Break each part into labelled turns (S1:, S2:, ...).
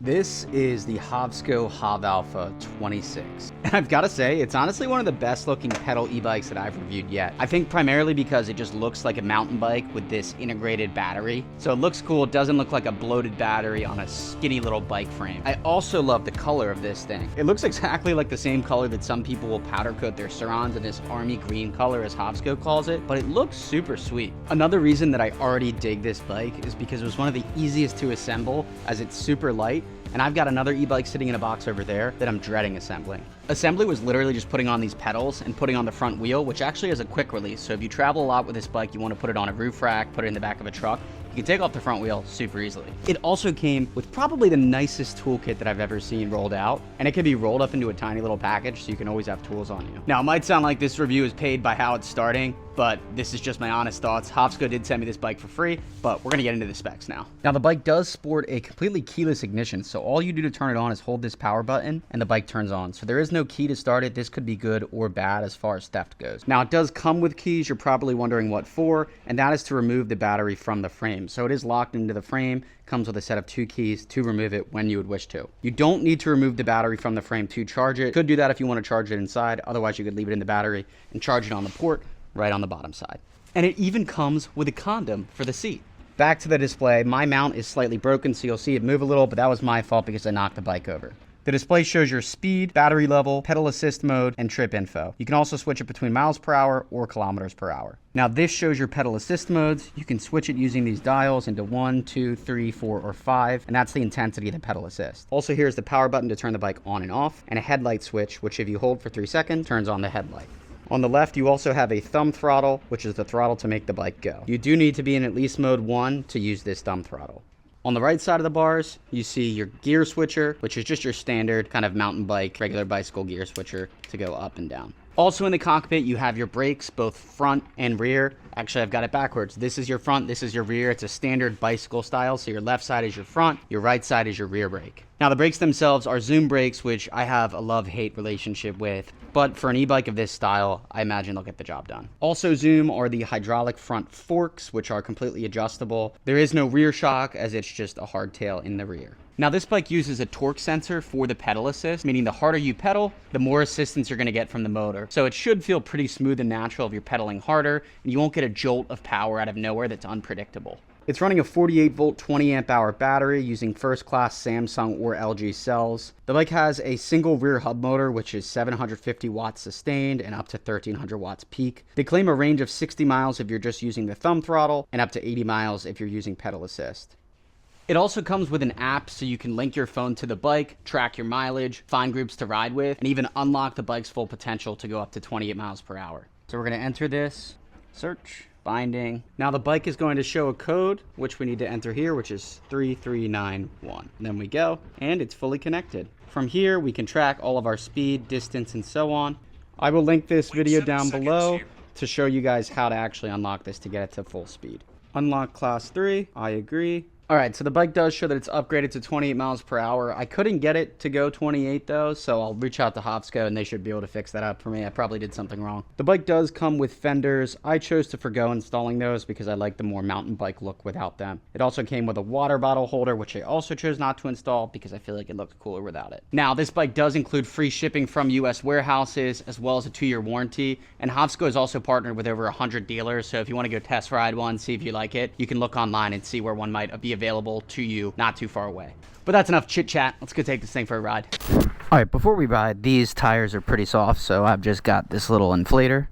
S1: This is the Hovsco HovAlpha 26. And I've got to say, it's honestly one of the best looking pedal e-bikes that I've reviewed yet. I think primarily because it just looks like a mountain bike with this integrated battery. So it looks cool. It doesn't look like a bloated battery on a skinny little bike frame. I also love the color of this thing. It looks exactly like the same color that some people will powder coat their Surons in, this army green color as Hovsco calls it, but it looks super sweet. Another reason that I already dig this bike is because it was one of the easiest to assemble, as it's super light. And I've got another e-bike sitting in a box over there that I'm dreading assembling. Assembly was literally just putting on these pedals and putting on the front wheel, which actually has a quick release. So if you travel a lot with this bike, you want to put it on a roof rack, put it in the back of a truck, you can take off the front wheel super easily. It also came with probably the nicest toolkit that I've ever seen rolled out, and it can be rolled up into a tiny little package so you can always have tools on you. Now, it might sound like this review is paid by how it's starting, but this is just my honest thoughts. Hovsco did send me this bike for free, but we're gonna get into the specs now. Now, the bike does sport a completely keyless ignition, so all you do to turn it on is hold this power button and the bike turns on. So there is no key to start it. This could be good or bad as far as theft goes. Now, it does come with keys. You're probably wondering what for, and that is to remove the battery from the frame. So it is locked into the frame, comes with a set of 2 keys to remove it when you would wish to. You don't need to remove the battery from the frame to charge it. You could do that if you want to charge it inside. Otherwise, you could leave it in the battery and charge it on the port right on the bottom side. And it even comes with a condom for the seat. Back to the display. My mount is slightly broken, so you'll see it move a little, but that was my fault because I knocked the bike over. The display shows your speed, battery level, pedal assist mode, and trip info. You can also switch it between miles per hour or kilometers per hour. Now, this shows your pedal assist modes. You can switch it using these dials into 1, 2, 3, 4, or 5, and that's the intensity of the pedal assist. Also, here's the power button to turn the bike on and off, and a headlight switch, which if you hold for 3 seconds, turns on the headlight. On the left, you also have a thumb throttle, which is the throttle to make the bike go. You do need to be in at least mode 1 to use this thumb throttle. On the right side of the bars, you see your gear switcher, which is just your standard kind of mountain bike, regular bicycle gear switcher to go up and down. Also in the cockpit, you have your brakes, both front and rear. Actually, I've got it backwards. This is your front, this is your rear. It's a standard bicycle style, so your left side is your front, your right side is your rear brake. Now, the brakes themselves are Zoom brakes, which I have a love-hate relationship with, but for an e-bike of this style, I imagine they'll get the job done. Also Zoom are the hydraulic front forks, which are completely adjustable. There is no rear shock, as it's just a hardtail in the rear. Now, this bike uses a torque sensor for the pedal assist, meaning the harder you pedal, the more assistance you're going to get from the motor. So it should feel pretty smooth and natural if you're pedaling harder, and you won't get a jolt of power out of nowhere that's unpredictable. It's running a 48 volt 20 amp hour battery using first class Samsung or LG cells. The bike has a single rear hub motor, which is 750 watts sustained and up to 1300 watts peak. They claim a range of 60 miles if you're just using the thumb throttle and up to 80 miles if you're using pedal assist. It also comes with an app, so you can link your phone to the bike, track your mileage, find groups to ride with, and even unlock the bike's full potential to go up to 28 miles per hour. So we're going to enter this, search, binding. Now the bike is going to show a code, which we need to enter here, which is 3391. And then we go, and it's fully connected. From here, we can track all of our speed, distance, and so on. I will link this video down below to show you guys how to actually unlock this to get it to full speed. Unlock class 3, I agree. All right, so the bike does show that it's upgraded to 28 miles per hour. I couldn't get it to go 28 though, so I'll reach out to Hovsco and they should be able to fix that up for me. I probably did something wrong. The bike does come with fenders. I chose to forgo installing those because I like the more mountain bike look without them. It also came with a water bottle holder, which I also chose not to install because I feel like it looked cooler without it. Now, this bike does include free shipping from US warehouses as well as a 2-year warranty. And Hovsco is also partnered with over 100 dealers. So if you want to go test ride one, see if you like it, you can look online and see where one might be available to you not too far away. But that's enough chit chat. Let's go take this thing for a ride. All right, before we ride, these tires are pretty soft, so I've just got this little inflator.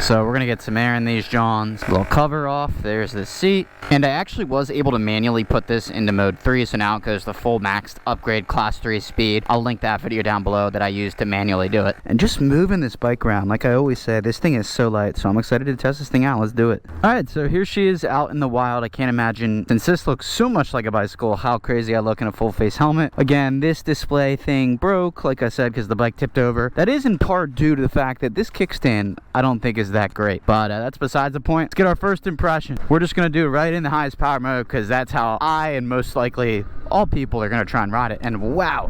S1: So we're gonna get some air in these Johns. Little cover off, there's the seat. And I actually was able to manually put this into mode 3, so now it goes the full maxed upgrade class 3 speed. I'll link that video down below that I used to manually do it. And just moving this bike around, like I always say, this thing is so light, so I'm excited to test this thing out. Let's do it. All right, so here she is out in the wild. I can't imagine, since this looks so much like a bicycle, how crazy I look in a full face helmet. Again, this display thing broke, like I said, because the bike tipped over. That is in part due to the fact that this kickstand, I don't think is that great, but that's besides the point. Let's get our first impression. We're just gonna do it right in the highest power mode because that's how I and most likely all people are gonna try and ride it. And wow,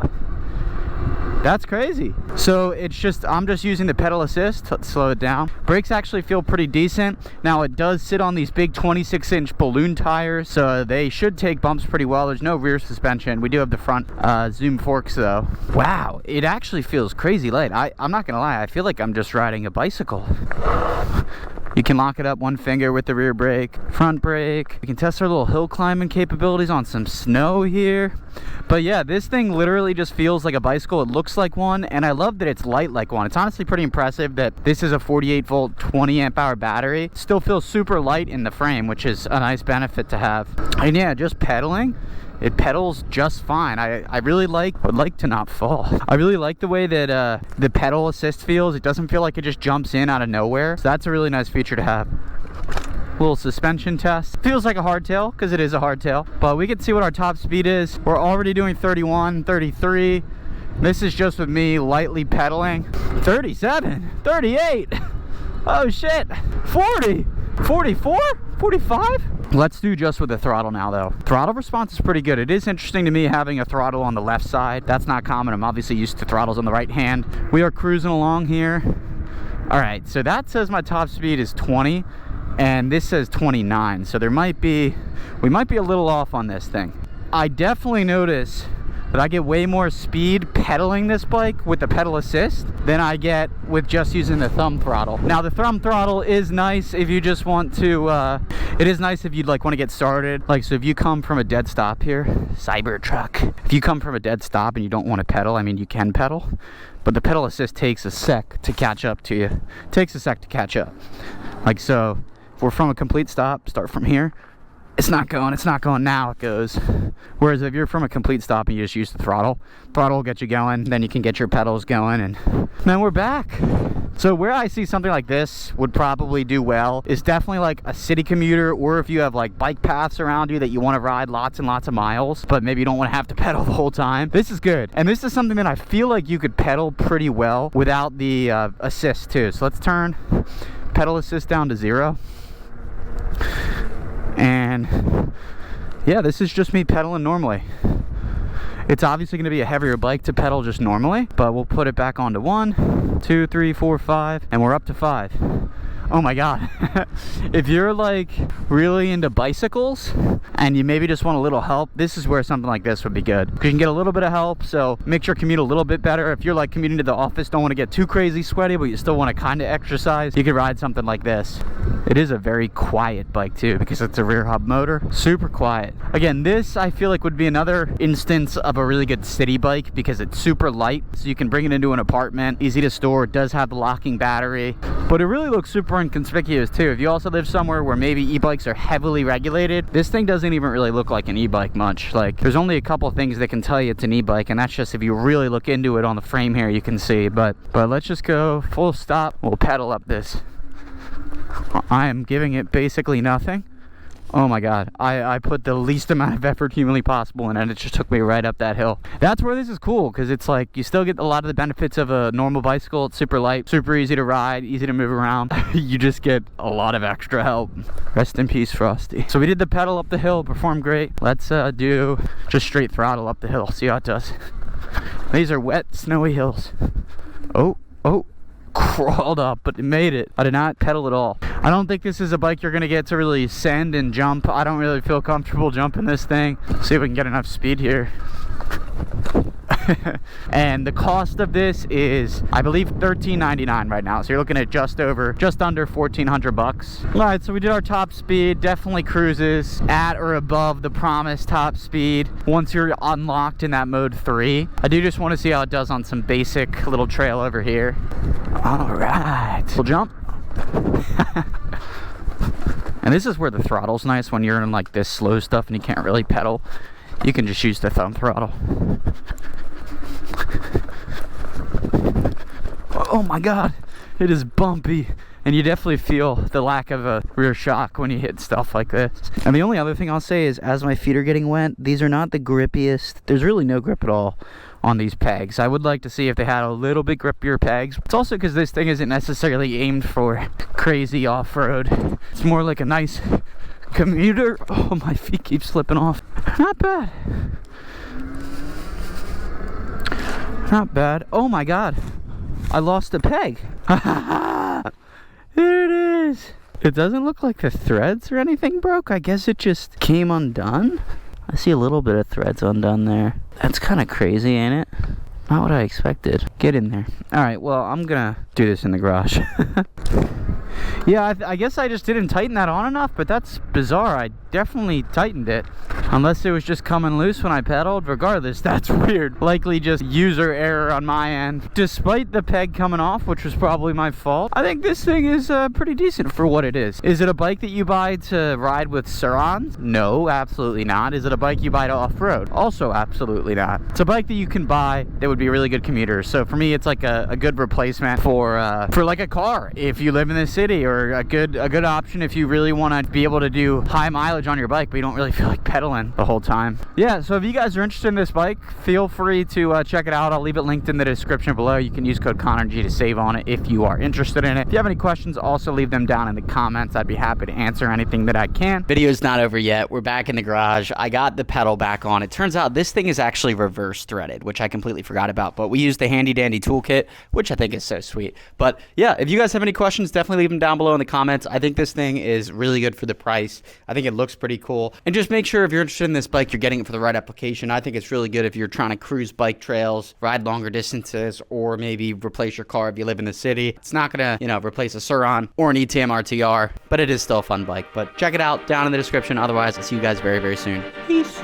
S1: That's crazy. So it's just, I'm just using the pedal assist to slow it down. Brakes actually feel pretty decent. Now it does sit on these big 26-inch balloon tires, so they should take bumps pretty well. There's no rear suspension. We do have the front zoom forks though. Wow, it actually feels crazy light. I'm not gonna lie, I feel like I'm just riding a bicycle. You can lock it up one finger with the rear brake, front brake. We can test our little hill climbing capabilities on some snow here. But yeah, this thing literally just feels like a bicycle. It looks like one, and I love that it's light like one. It's honestly pretty impressive that this is a 48 volt, 20 amp hour battery. It still feels super light in the frame, which is a nice benefit to have. And yeah, just pedaling, it pedals just fine. I really would like to not fall. I really like the way that the pedal assist feels. It doesn't feel like it just jumps in out of nowhere. So that's a really nice feature to have. Little suspension test. Feels like a hardtail because it is a hardtail, but we can see what our top speed is. We're already doing 31, 33. This is just with me lightly pedaling. 37, 38. Oh shit. 40, 44, 45. Let's do just with the throttle now though. Throttle response is pretty good. It is interesting to me having a throttle on the left side. That's not common. I'm obviously used to throttles on the right hand. We are cruising along here. All right, so that says my top speed is 20 and this says 29. So we might be a little off on this thing. I definitely notice that I get way more speed pedaling this bike with the pedal assist than I get with just using the thumb throttle. Now the thumb throttle is nice if you just want to, it is nice if you'd like want to get started. Like, so if you come from a dead stop here, Cybertruck. If you come from a dead stop and you don't want to pedal, I mean, you can pedal, but the pedal assist takes a sec to catch up to you. It takes a sec to catch up. Like, so if we're from a complete stop, start from here, it's not going, now it goes. Whereas if you're from a complete stop and you just use the throttle will get you going, then you can get your pedals going, and then we're back. So where I see something like this would probably do well is definitely like a city commuter, or if you have like bike paths around you that you want to ride lots and lots of miles, but maybe you don't want to have to pedal the whole time. This is good. And this is something that I feel like you could pedal pretty well without the assist too. So let's turn pedal assist down to 0. And yeah, this is just me pedaling normally. It's obviously going to be a heavier bike to pedal just normally, but we'll put it back onto 1, 2, 3, 4, 5, and we're up to 5. Oh my god. If you're like really into bicycles and you maybe just want a little help, this is where something like this would be good. You can get a little bit of help, so makes your commute a little bit better. If you're like commuting to the office, don't want to get too crazy sweaty, but you still want to kind of exercise, you could ride something like this. It is a very quiet bike too, because it's a rear hub motor. Super quiet. Again, this I feel like would be another instance of a really good city bike because it's super light, so you can bring it into an apartment, easy to store. It does have the locking battery, but it really looks super inconspicuous too. If you also live somewhere where maybe e-bikes are heavily regulated, this thing doesn't even really look like an e-bike much. Like, there's only a couple things that can tell you it's an e-bike, and that's just if you really look into it on the frame here, you can see. But let's just go full stop. We'll pedal up this. I am giving it basically nothing. Oh my god, I put the least amount of effort humanly possible in, and it just took me right up that hill. That's where this is cool, because it's like you still get a lot of the benefits of a normal bicycle. It's super light, super easy to ride, easy to move around. You just get a lot of extra help. Rest in peace, Frosty. So we did the pedal up the hill, performed great. Let's do just straight throttle up the hill, see how it does. These are wet, snowy hills. Oh, crawled up, but it made it. I did not pedal at all. I don't think this is a bike you're gonna get to really send and jump. I don't really feel comfortable jumping this thing. See if we can get enough speed here. And the cost of this is, I believe, $13.99 right now. So you're looking at just under $1,400. All right, so we did our top speed. Definitely cruises at or above the promised top speed once you're unlocked in that mode 3. I do just want to see how it does on some basic little trail over here. All right, we'll jump. And this is where the throttle's nice when you're in like this slow stuff and you can't really pedal. You can just use the thumb throttle. Oh my god, it is bumpy, and you definitely feel the lack of a rear shock when you hit stuff like this. And the only other thing I'll say is, as my feet are getting wet, these are not the grippiest. There's really no grip at all on these pegs. I would like to see if they had a little bit grippier pegs. It's also because this thing isn't necessarily aimed for crazy off-road. It's more like a nice commuter. Oh, my feet keep slipping off. Not bad. Not bad. Oh my god. I lost a peg. There it is. It doesn't look like the threads or anything broke. I guess it just came undone. I see a little bit of threads undone there. That's kind of crazy, ain't it? Not what I expected. Get in there. Alright, well, I'm gonna do this in the garage. Yeah, I guess I just didn't tighten that on enough, but that's bizarre. I definitely tightened it. Unless it was just coming loose when I pedaled. Regardless, that's weird. Likely just user error on my end. Despite the peg coming off, which was probably my fault, I think this thing is pretty decent for what it is. Is it a bike that you buy to ride with Surons? No, absolutely not. Is it a bike you buy to off-road? Also, absolutely not. It's a bike that you can buy that would be a really good commuter. So for me, it's like a good replacement for like a car if you live in the city, or a good option if you really want to be able to do high mileage on your bike but you don't really feel like pedaling the whole time. Yeah, so if you guys are interested in this bike, feel free to check it out. I'll leave it linked in the description below. You can use code ConnorG to save on it if you are interested in it. If you have any questions, also leave them down in the comments. I'd be happy to answer anything that I can. Video's not over yet. We're back in the garage. I got the pedal back on. It turns out this thing is actually reverse threaded, which I completely forgot about, but we used the handy dandy toolkit, which I think is so sweet. But yeah, if you guys have any questions, definitely leave them down below in the comments. I think this thing is really good for the price. I think it looks pretty cool. And just make sure if you're interested in this bike, you're getting it for the right application. I think it's really good if you're trying to cruise bike trails, ride longer distances, or maybe replace your car if you live in the city. It's not gonna, replace a Suron or an ETM RTR, but it is still a fun bike. But check it out down in the description. Otherwise, I'll see you guys very, very soon. Peace.